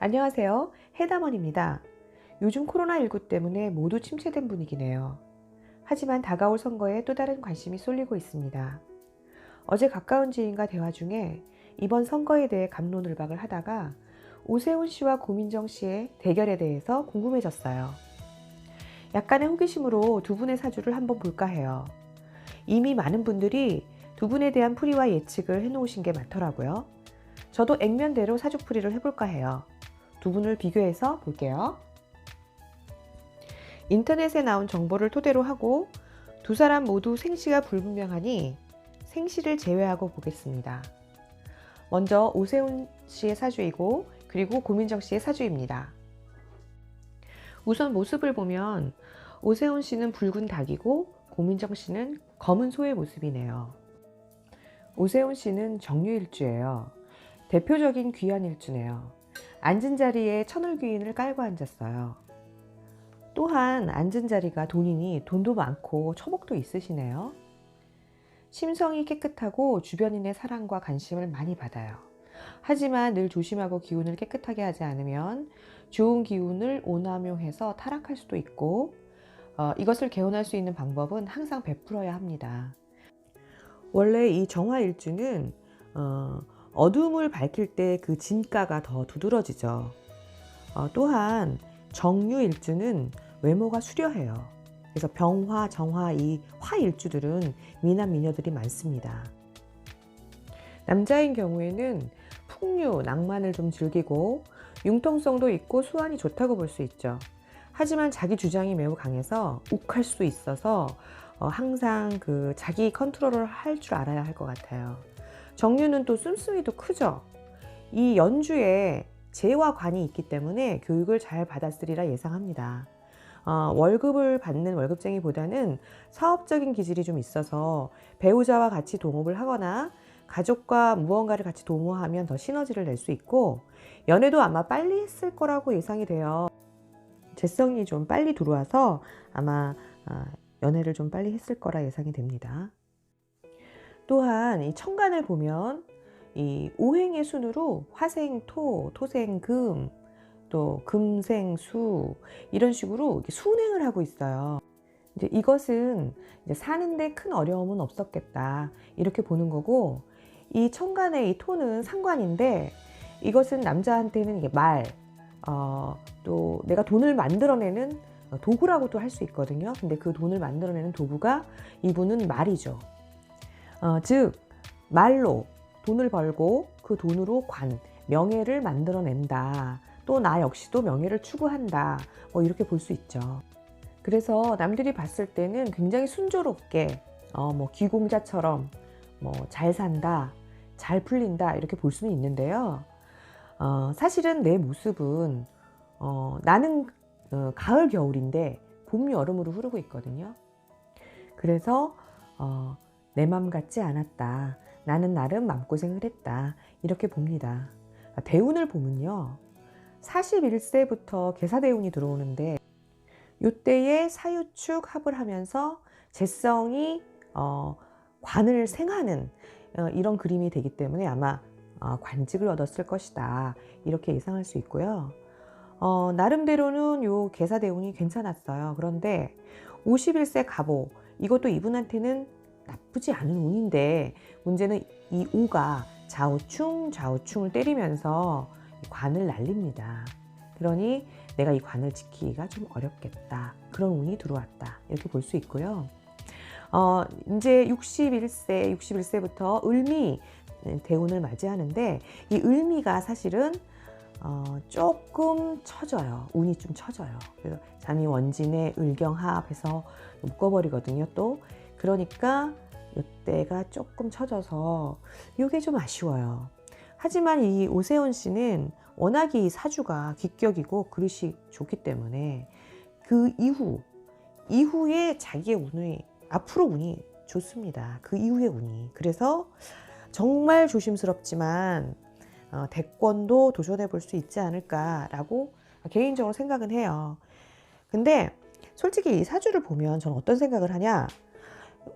안녕하세요. 해담원입니다. 요즘 코로나19 때문에 모두 침체된 분위기네요. 하지만 다가올 선거에 또 다른 관심이 쏠리고 있습니다. 어제 가까운 지인과 대화 중에 이번 선거에 대해 갑론을박을 하다가 오세훈 씨와 고민정 씨의 대결에 대해서 궁금해졌어요. 약간의 호기심으로 두 분의 사주를 한번 볼까 해요. 이미 많은 분들이 두 분에 대한 풀이와 예측을 해놓으신 게 많더라고요. 저도 액면대로 사주풀이를 해볼까 해요. 두 분을 비교해서 볼게요. 인터넷에 나온 정보를 토대로 하고 두 사람 모두 생시가 불분명하니 생시를 제외하고 보겠습니다. 먼저 오세훈 씨의 사주이고 그리고 고민정 씨의 사주입니다. 우선 모습을 보면 오세훈 씨는 붉은 닭이고 고민정 씨는 검은 소의 모습이네요. 오세훈 씨는 정유일주예요. 대표적인 귀한일주네요. 앉은 자리에 천을귀인을 깔고 앉았어요. 또한 앉은 자리가 돈이니 돈도 많고 처복도 있으시네요. 심성이 깨끗하고 주변인의 사랑과 관심을 많이 받아요. 하지만 늘 조심하고 기운을 깨끗하게 하지 않으면 좋은 기운을 오남용해서 타락할 수도 있고 이것을 개선할 수 있는 방법은 항상 베풀어야 합니다. 원래 이 정화일주는 어둠을 밝힐 때 그 진가가 더 두드러지죠. 또한 정유일주는 외모가 수려해요. 그래서 병화, 정화 이 화일주들은 미남 미녀들이 많습니다. 남자인 경우에는 풍류, 낭만을 좀 즐기고 융통성도 있고 수완이 좋다고 볼 수 있죠. 하지만 자기 주장이 매우 강해서 욱할 수 있어서 항상 그 자기 컨트롤을 할 줄 알아야 할 것 같아요. 정유는 또 씀씀이도 크죠. 이 연주에 재와 관이 있기 때문에 교육을 잘 받았으리라 예상합니다. 월급을 받는 월급쟁이보다는 사업적인 기질이 좀 있어서 배우자와 같이 동업을 하거나 가족과 무언가를 같이 도모하면 더 시너지를 낼 수 있고 연애도 아마 빨리 했을 거라고 예상이 돼요. 재성이 좀 빨리 들어와서 아마 연애를 좀 빨리 했을 거라 예상이 됩니다. 또한 이 천간을 보면 이 오행의 순으로 화생 토, 토생 금, 또 금생 수 이런 식으로 순행을 하고 있어요. 이제 이것은 이제 사는데 큰 어려움은 없었겠다 이렇게 보는 거고 이 천간의 이 토는 상관인데 이것은 남자한테는 이게 말, 또 내가 돈을 만들어내는 도구라고도 할 수 있거든요. 근데 그 돈을 만들어내는 도구가 이분은 말이죠. 즉 말로 돈을 벌고 그 돈으로 명예를 만들어낸다. 또 나 역시도 명예를 추구한다. 이렇게 볼 수 있죠. 그래서 남들이 봤을 때는 굉장히 순조롭게 귀공자처럼 잘 산다, 잘 풀린다 이렇게 볼 수는 있는데요. 사실은 내 모습은 나는 가을 겨울인데 봄 여름으로 흐르고 있거든요. 그래서 내 맘 같지 않았다. 나는 나름 마음고생을 했다. 이렇게 봅니다. 대운을 보면요. 41세부터 계사대운이 들어오는데 이때에 사유축 합을 하면서 재성이 관을 생하는 이런 그림이 되기 때문에 아마 관직을 얻었을 것이다. 이렇게 예상할 수 있고요. 나름대로는 요 계사대운이 괜찮았어요. 그런데 51세 갑오 이것도 이분한테는 나쁘지 않은 운인데 문제는 이 오가 좌우충을 때리면서 관을 날립니다. 그러니 내가 이 관을 지키기가 좀 어렵겠다. 그런 운이 들어왔다. 이렇게 볼 수 있고요. 이제 61세부터 을미 대운을 맞이하는데 이 을미가 사실은 조금 처져요. 운이 좀 처져요. 그래서 장이 원진의 을경합해서 묶어버리거든요. 또 그러니까 이때가 조금 처져서 이게 좀 아쉬워요. 하지만 이 오세훈 씨는 워낙 이 사주가 기격이고 그릇이 좋기 때문에 그 이후에 자기의 운이 앞으로 운이 좋습니다. 그 이후의 운이. 그래서 정말 조심스럽지만 대권도 도전해 볼 수 있지 않을까라고 개인적으로 생각은 해요. 근데 솔직히 이 사주를 보면 저는 어떤 생각을 하냐.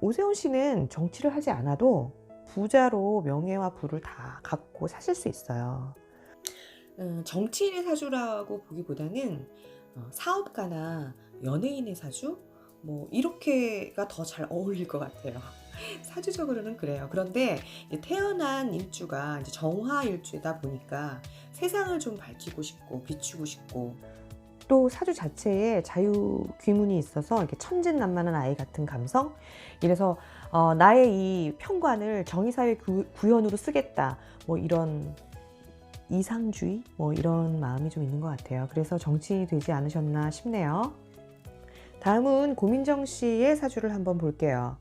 오세훈 씨는 정치를 하지 않아도 부자로 명예와 부를 다 갖고 사실 수 있어요. 정치인의 사주라고 보기보다는 사업가나 연예인의 사주 뭐 이렇게가 더 잘 어울릴 것 같아요. 사주적으로는 그래요. 그런데 이제 태어난 일주가 이제 정화 일주다 보니까 세상을 좀 밝히고 싶고 비추고 싶고 또 사주 자체에 자유 귀문이 있어서 이렇게 천진난만한 아이 같은 감성. 이래서 나의 이 평관을 정의사회 구현으로 쓰겠다. 뭐 이런 이상주의 뭐 이런 마음이 좀 있는 것 같아요. 그래서 정치인이 되지 않으셨나 싶네요. 다음은 고민정 씨의 사주를 한번 볼게요.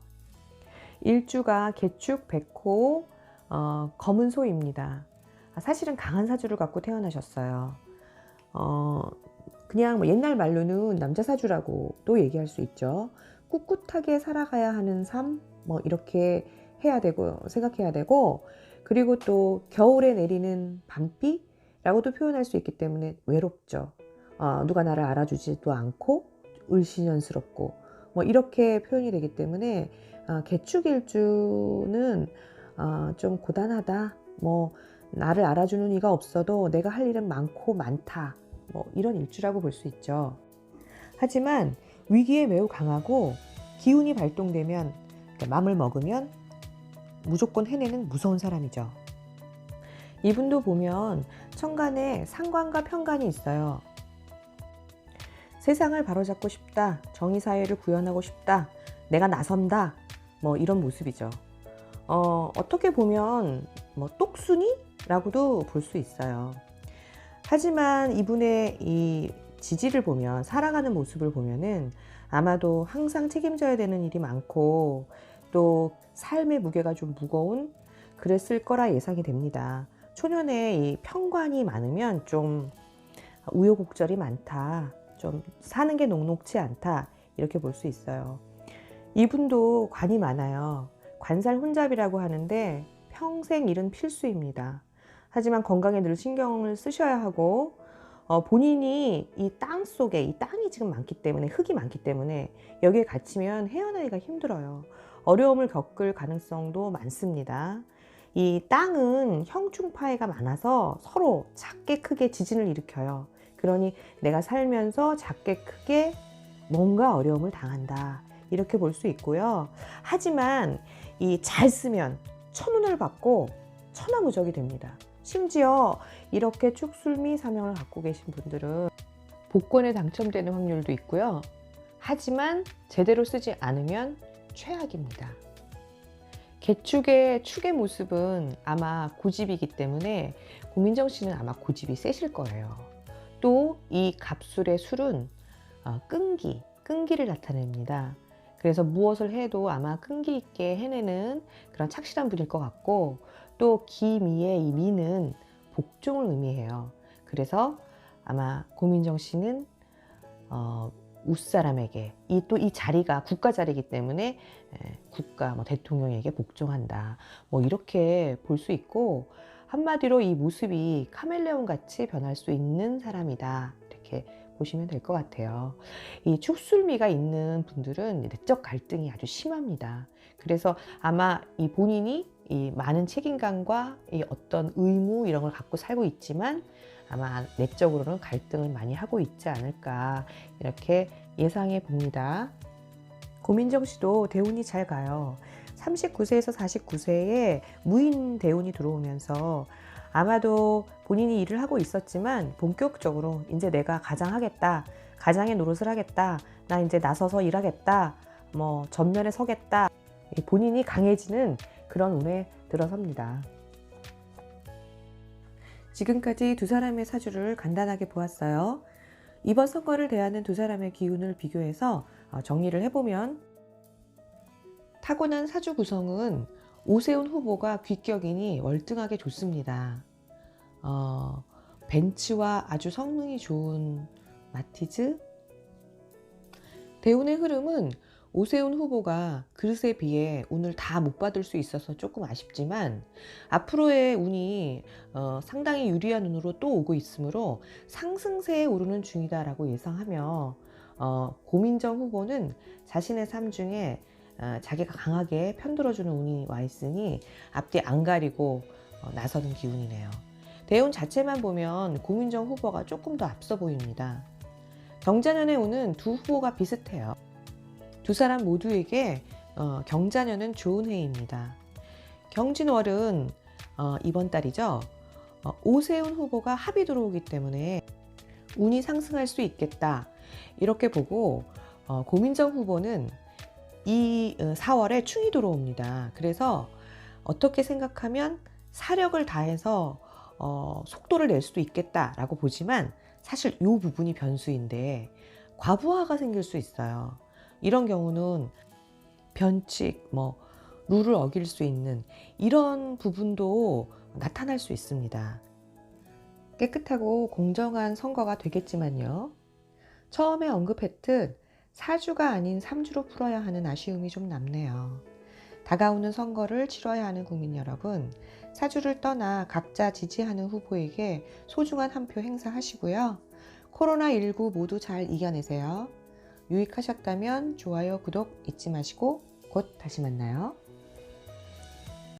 일주가 개축, 백호, 검은 소입니다. 사실은 강한 사주를 갖고 태어나셨어요. 그냥 뭐 옛날 말로는 남자 사주라고 또 얘기할 수 있죠. 꿋꿋하게 살아가야 하는 삶, 뭐 이렇게 해야 되고 생각해야 되고, 그리고 또 겨울에 내리는 밤비라고도 표현할 수 있기 때문에 외롭죠. 누가 나를 알아주지도 않고 을씨년스럽고 뭐 이렇게 표현이 되기 때문에 개축일주는 좀 고단하다. 뭐 나를 알아주는 이가 없어도 내가 할 일은 많고 많다. 뭐 이런 일주라고 볼 수 있죠. 하지만 위기에 매우 강하고 기운이 발동되면 맘을 먹으면 무조건 해내는 무서운 사람이죠. 이분도 보면 천간에 상관과 편관이 있어요. 세상을 바로잡고 싶다. 정의사회를 구현하고 싶다. 내가 나선다. 뭐 이런 모습이죠. 어떻게 보면 뭐 똑순이라고도 볼 수 있어요. 하지만 이분의 이 지지를 보면, 살아가는 모습을 보면은 아마도 항상 책임져야 되는 일이 많고 또 삶의 무게가 좀 무거운 그랬을 거라 예상이 됩니다. 초년에 이 편관이 많으면 좀 우여곡절이 많다. 좀 사는 게 녹록지 않다. 이렇게 볼 수 있어요. 이분도 관이 많아요. 관살혼잡이라고 하는데 평생 일은 필수입니다. 하지만 건강에 늘 신경을 쓰셔야 하고 본인이 이 땅 속에, 이 땅이 지금 많기 때문에, 흙이 많기 때문에 여기에 갇히면 헤어나기가 힘들어요. 어려움을 겪을 가능성도 많습니다. 이 땅은 형충파해가 많아서 서로 작게 크게 지진을 일으켜요. 그러니 내가 살면서 작게 크게 뭔가 어려움을 당한다. 이렇게 볼 수 있고요. 하지만 이 잘 쓰면 천운을 받고 천하무적이 됩니다. 심지어 이렇게 축술미 사명을 갖고 계신 분들은 복권에 당첨되는 확률도 있고요. 하지만 제대로 쓰지 않으면 최악입니다. 개축의 축의 모습은 아마 고집이기 때문에 고민정 씨는 아마 고집이 세실 거예요. 또 이 갑술의 술은 끈기를 나타냅니다. 그래서 무엇을 해도 아마 끈기 있게 해내는 그런 착실한 분일 것 같고, 또 기미의 이 미는 복종을 의미해요. 그래서 아마 고민정 씨는 윗사람에게 또 이 자리가 국가 자리이기 때문에 국가 뭐 대통령에게 복종한다. 뭐 이렇게 볼 수 있고, 한마디로 이 모습이 카멜레온 같이 변할 수 있는 사람이다. 이렇게 보시면 될 것 같아요. 이 축술미가 있는 분들은 내적 갈등이 아주 심합니다. 그래서 아마 이 본인이 이 많은 책임감과 이 어떤 의무 이런 걸 갖고 살고 있지만 아마 내적으로는 갈등을 많이 하고 있지 않을까 이렇게 예상해 봅니다. 고민정 씨도 대운이 잘 가요. 39세에서 49세에 무인 대운이 들어오면서 아마도 본인이 일을 하고 있었지만 본격적으로 이제 내가 가장하겠다, 가장의 노릇을 하겠다, 나 이제 나서서 일하겠다, 뭐 전면에 서겠다, 본인이 강해지는 그런 운에 들어섭니다. 지금까지 두 사람의 사주를 간단하게 보았어요. 이번 선거를 대하는 두 사람의 기운을 비교해서 정리를 해보면, 타고난 사주 구성은 오세훈 후보가 귀격이니 월등하게 좋습니다. 벤츠와 아주 성능이 좋은 마티즈. 대운의 흐름은 오세훈 후보가 그릇에 비해 운을 다 못 받을 수 있어서 조금 아쉽지만 앞으로의 운이 상당히 유리한 운으로 또 오고 있으므로 상승세에 오르는 중이다라고 예상하며, 고민정 후보는 자신의 삶 중에 자기가 강하게 편들어주는 운이 와 있으니 앞뒤 안 가리고 나서는 기운이네요. 대운 자체만 보면 고민정 후보가 조금 더 앞서 보입니다. 경자년에 오는 두 후보가 비슷해요. 두 사람 모두에게 경자년은 좋은 해입니다. 경진월은 이번 달이죠. 오세훈 후보가 합이 들어오기 때문에 운이 상승할 수 있겠다, 이렇게 보고 고민정 후보는 이 4월에 충이 들어옵니다. 그래서 어떻게 생각하면 사력을 다해서 속도를 낼 수도 있겠다라고 보지만 사실 이 부분이 변수인데 과부하가 생길 수 있어요. 이런 경우는 변칙, 룰을 어길 수 있는 이런 부분도 나타날 수 있습니다. 깨끗하고 공정한 선거가 되겠지만요. 처음에 언급했듯 사주가 아닌 삼주로 풀어야 하는 아쉬움이 좀 남네요. 다가오는 선거를 치러야 하는 국민 여러분, 사주를 떠나 각자 지지하는 후보에게 소중한 한 표 행사하시고요. 코로나19 모두 잘 이겨내세요. 유익하셨다면 좋아요, 구독 잊지 마시고 곧 다시 만나요.